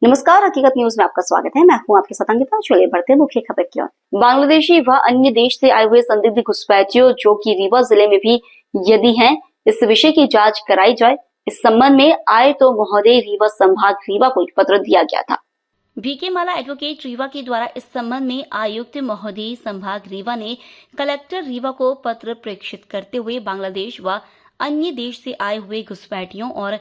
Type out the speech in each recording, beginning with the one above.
नमस्कार, हकीकत न्यूज में आपका स्वागत है। मैं हूं आपके साथ अंकिता। चलिए बढ़ते मुख्य खबर की ओर। बांग्लादेशी व अन्य देश से आए हुए संदिग्ध घुसपैठियों जो कि रीवा जिले में भी यदि हैं, इस विषय की जांच कराई जाए। इस संबंध में आयुक्त महोदय रीवा संभाग रीवा को एक पत्र दिया गया था। बीके माला एडवोकेट रीवा के द्वारा इस संबंध में आयुक्त महोदय संभाग रीवा ने कलेक्टर रीवा को पत्र प्रेषित करते हुए बांग्लादेश व अन्य देश से आए हुए घुसपैठियों और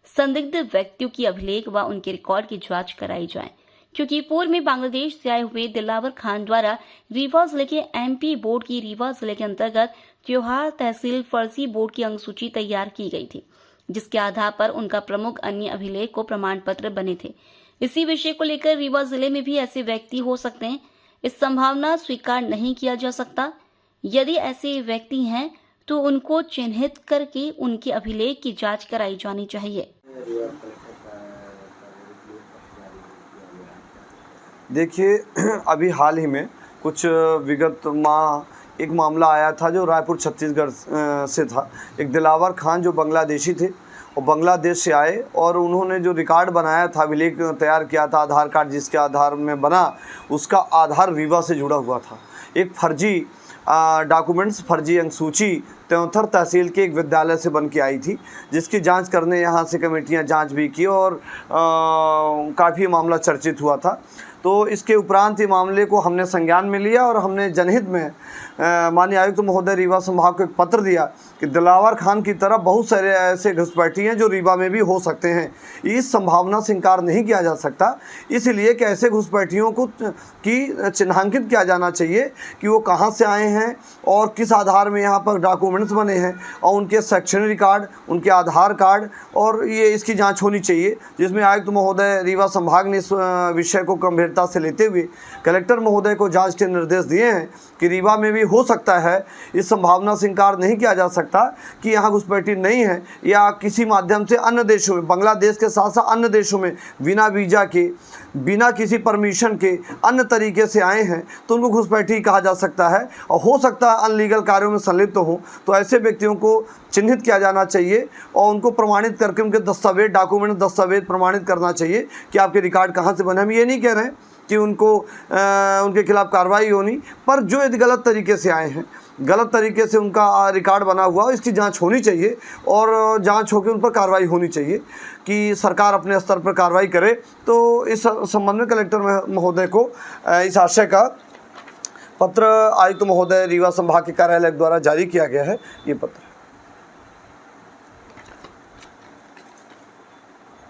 संदिग्ध व्यक्तियों की अभिलेख व उनके रिकॉर्ड की जांच कराई जाए, क्योंकि पूर्व में बांग्लादेश से आए हुए दिलावर खान द्वारा रीवा जिले के एमपी बोर्ड की रीवा जिले के अंतर्गत त्योहार तहसील फर्जी बोर्ड की अंकसूची तैयार की गई थी, जिसके आधार पर उनका प्रमुख अन्य अभिलेख को प्रमाण पत्र बने थे। इसी विषय को लेकर रीवा जिले में भी ऐसे व्यक्ति हो सकते हैं। इस संभावना स्वीकार नहीं किया जा सकता। यदि ऐसे व्यक्ति हैं तो उनको चिन्हित करके उनके अभिलेख की जांच कराई जानी चाहिए। देखिए, अभी हाल ही में कुछ विगत माह एक मामला आया था जो रायपुर छत्तीसगढ़ से था। एक दिलावर खान जो बांग्लादेशी थे और बांग्लादेश से आए और उन्होंने जो रिकॉर्ड बनाया था, अभिलेख तैयार किया था, आधार कार्ड जिसके आधार में बना, उसका आधार रीवा से जुड़ा हुआ था। एक फर्जी डॉक्यूमेंट्स, फर्जी अंकसूची त्योंथर तहसील के एक विद्यालय से बन के आई थी, जिसकी जांच करने यहाँ से कमेटियाँ जांच भी की और काफ़ी मामला चर्चित हुआ था। तो इसके उपरांत ये मामले को हमने संज्ञान में लिया और हमने जनहित में माननीय आयुक्त महोदय रीवा संभाग को एक पत्र दिया कि दिलावर खान की तरह बहुत सारे ऐसे घुसपैठी हैं जो रीवा में भी हो सकते हैं। इस संभावना से इनकार नहीं किया जा सकता, इसलिए कि ऐसे घुसपैठियों को की चिन्हांकित किया जाना चाहिए कि वो कहाँ से आए हैं और किस आधार में यहाँ पर डॉक्यूमेंट्स बने हैं और उनके शैक्षणिक रिकॉर्ड, उनके आधार कार्ड, और ये इसकी जाँच होनी चाहिए, जिसमें आयुक्त महोदय रीवा संभाग ने इस विषय को गंभीरता से लेते हुए कलेक्टर महोदय को जांच के निर्देश दिए हैं कि रीवा में भी हो सकता है। इस संभावना से इनकार नहीं किया जा सकता कि यहाँ घुसपैठी नहीं है या किसी माध्यम से अन्य देशों में, बांग्लादेश के साथ साथ अन्य देशों में बिना वीज़ा के, बिना किसी परमिशन के अन्य तरीके से आए हैं, तो उनको घुसपैठी कहा जा सकता है। और हो सकता है अनलीगल कार्यों में संलिप्त हो, तो ऐसे व्यक्तियों को चिन्हित किया जाना चाहिए और उनको प्रमाणित करके उनके दस्तावेज, डॉक्यूमेंट, दस्तावेज प्रमाणित करना चाहिए कि आपके रिकॉर्ड कहाँ से बने। हम ये नहीं कह रहे हैं कि उनको उनके खिलाफ कार्रवाई होनी, पर जो यदि गलत तरीके से आए हैं, गलत तरीके से उनका रिकॉर्ड बना हुआ, इसकी जांच होनी चाहिए और जांच होकर उन पर कार्रवाई होनी चाहिए कि सरकार अपने स्तर पर कार्रवाई करे। तो इस संबंध में कलेक्टर महोदय को इस आशय का पत्र आयुक्त महोदय रीवा संभाग के कार्यालय द्वारा जारी किया गया है। ये पत्र